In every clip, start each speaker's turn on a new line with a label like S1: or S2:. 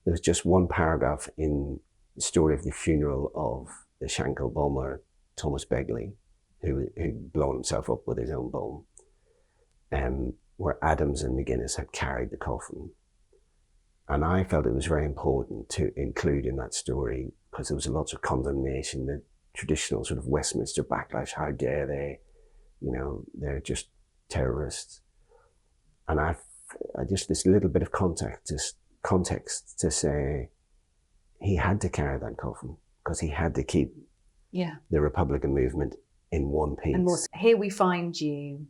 S1: there was just one paragraph in the story of the funeral of the Shankill bomber, Thomas Begley, who'd blown himself up with his own bomb, where Adams and McGuinness had carried the coffin. And I felt it was very important to include in that story, because there was lots of condemnation, the traditional sort of Westminster backlash, how dare they, they're just terrorists. And I just this little bit of context to say he had to carry that coffin because he had to keep the Republican movement in one piece.
S2: And more, here we find you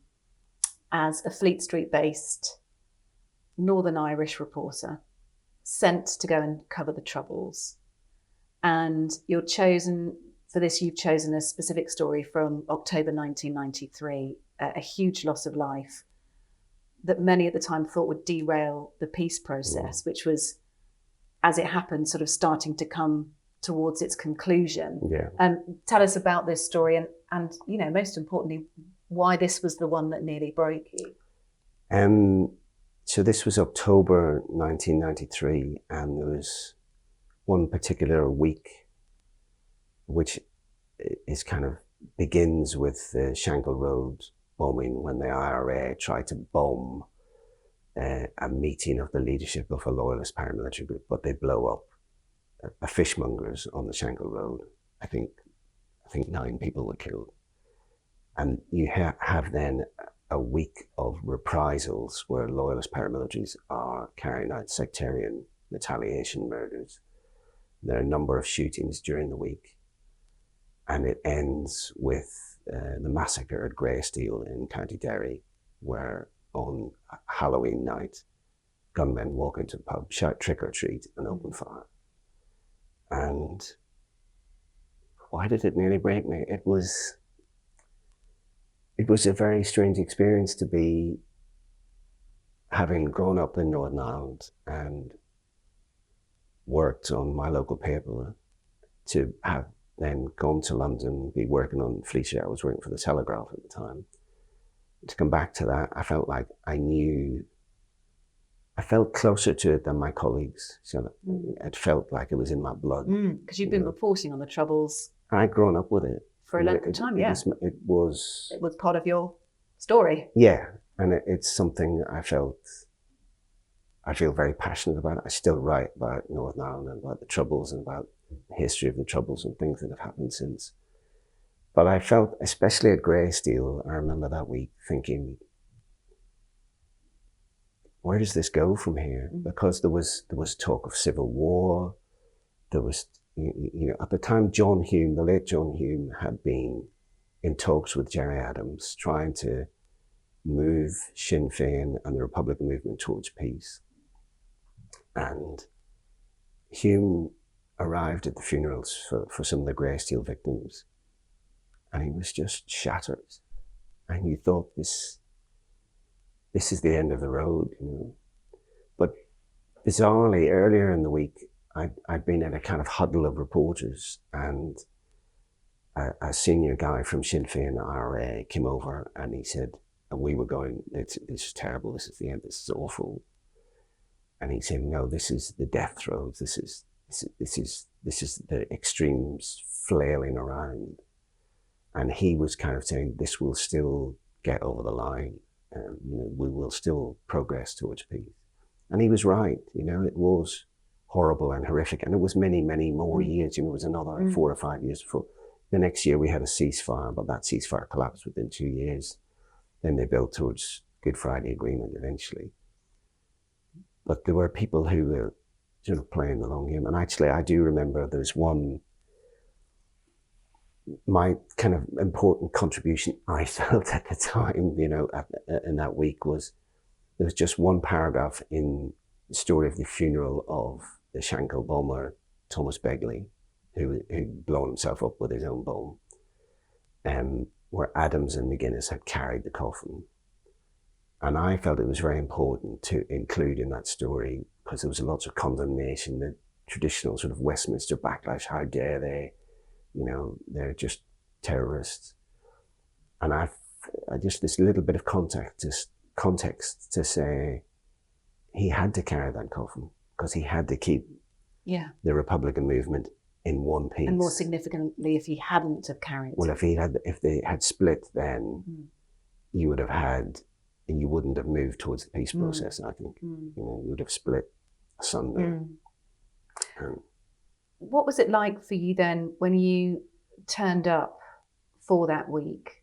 S2: as a Fleet Street based Northern Irish reporter sent to go and cover the Troubles. And you're chosen, for this you've chosen a specific story from October 1993, a huge loss of life that many at the time thought would derail the peace process, which was, as it happened, sort of starting to come towards its conclusion. Tell us about this story and most importantly, why this was the one that nearly broke you.
S1: So this was October 1993, and there was one particular week which is kind of begins with the Shankill Road bombing, when the IRA tried to bomb a meeting of the leadership of a loyalist paramilitary group, but they blow up a fishmongers on the Shankill Road. I think 9 people were killed. And you have then a week of reprisals where loyalist paramilitaries are carrying out sectarian retaliation murders. There are a number of shootings during the week, and it ends with the massacre at Greysteel in County Derry, where on Halloween night, gunmen walk into the pub, shout trick or treat, and open fire. And why did it nearly break me? It was a very strange experience to be, having grown up in Northern Ireland and worked on my local paper, to have then gone to London, be working on Fleet Street. I was working for the Telegraph at the time. To come back to that, I felt like I felt closer to it than my colleagues. So it felt like it was in my blood.
S2: Because you've been reporting on the Troubles.
S1: I'd grown up with it.
S2: For a length of time,
S1: It was
S2: part of your story.
S1: Yeah, and it's something I feel very passionate about. I still write about Northern Ireland and about the Troubles and about the history of the Troubles and things that have happened since. But I felt, especially at Greysteel, I remember that week thinking, where does this go from here? Because there was talk of civil war. There was, at the time, John Hume, the late John Hume, had been in talks with Gerry Adams, trying to move Sinn Féin and the Republican movement towards peace. And Hume arrived at the funerals for some of the Greysteel victims, and he was just shattered. And you thought, this is the end of the road, But bizarrely, earlier in the week, I'd been at a kind of huddle of reporters, and a senior guy from Sinn Féin IRA came over, and he said, and we were going, this is terrible, this is the end, this is awful. And he said, no, this is the death throes, this is the extremes flailing around. And he was kind of saying, this will still get over the line, and we will still progress towards peace. And he was right, it was horrible and horrific, and it was many, many more years. It was another 4 or 5 years before. The next year we had a ceasefire, but that ceasefire collapsed within 2 years. Then they built towards Good Friday Agreement eventually. But there were people who were sort of playing the long game. And actually, I do remember there's my kind of important contribution I felt at the time, in that week, was there was just one paragraph in the story of the funeral of the Shankill bomber, Thomas Begley, who'd blown himself up with his own bomb, where Adams and McGuinness had carried the coffin. And I felt it was very important to include in that story, because there was lots of condemnation, the traditional sort of Westminster backlash, how dare they, they're just terrorists. And I just this little bit of context to say he had to carry that coffin because he had to keep the Republican movement in one piece.
S2: And more significantly, if he hadn't have carried.
S1: Well, if they had split, then you would have had, and you wouldn't have moved towards the peace process. I think you would have split asunder.
S2: What was it like for you then when you turned up for that week,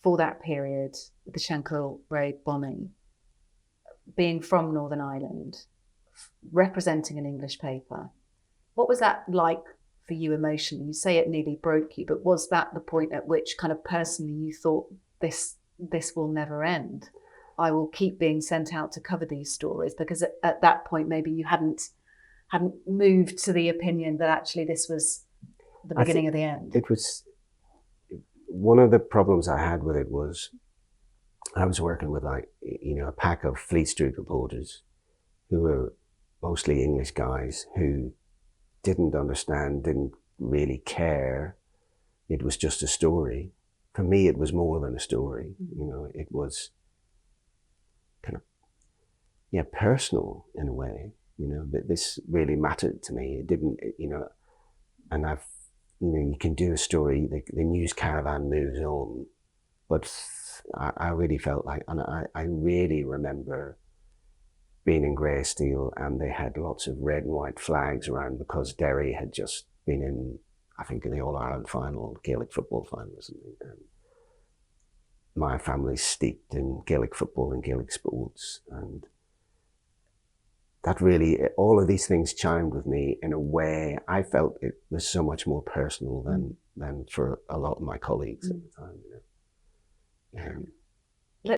S2: for that period, the Shankill Road bombing, being from Northern Ireland, representing an English paper? What was that like for you emotionally? You say it nearly broke you, but was that the point at which kind of personally you thought this will never end? I will keep being sent out to cover these stories, because at that point maybe you hadn't moved to the opinion that actually this was the beginning of the end.
S1: It was one of the problems I had with it was I was working with a pack of Fleet Street reporters who were mostly English guys who didn't understand, didn't really care. It was just a story. For me, it was more than a story. It was kind of, personal in a way. That this really mattered to me. It didn't, and you can do a story, the news caravan moves on, but I really felt like, and I really remember being in Greysteel and they had lots of red and white flags around because Derry had just been in, I think, in the All-Ireland final, Gaelic football final or something. And my family's steeped in Gaelic football and Gaelic sports, and that really, all of these things chimed with me in a way. I felt it was so much more personal than for a lot of my colleagues at the time.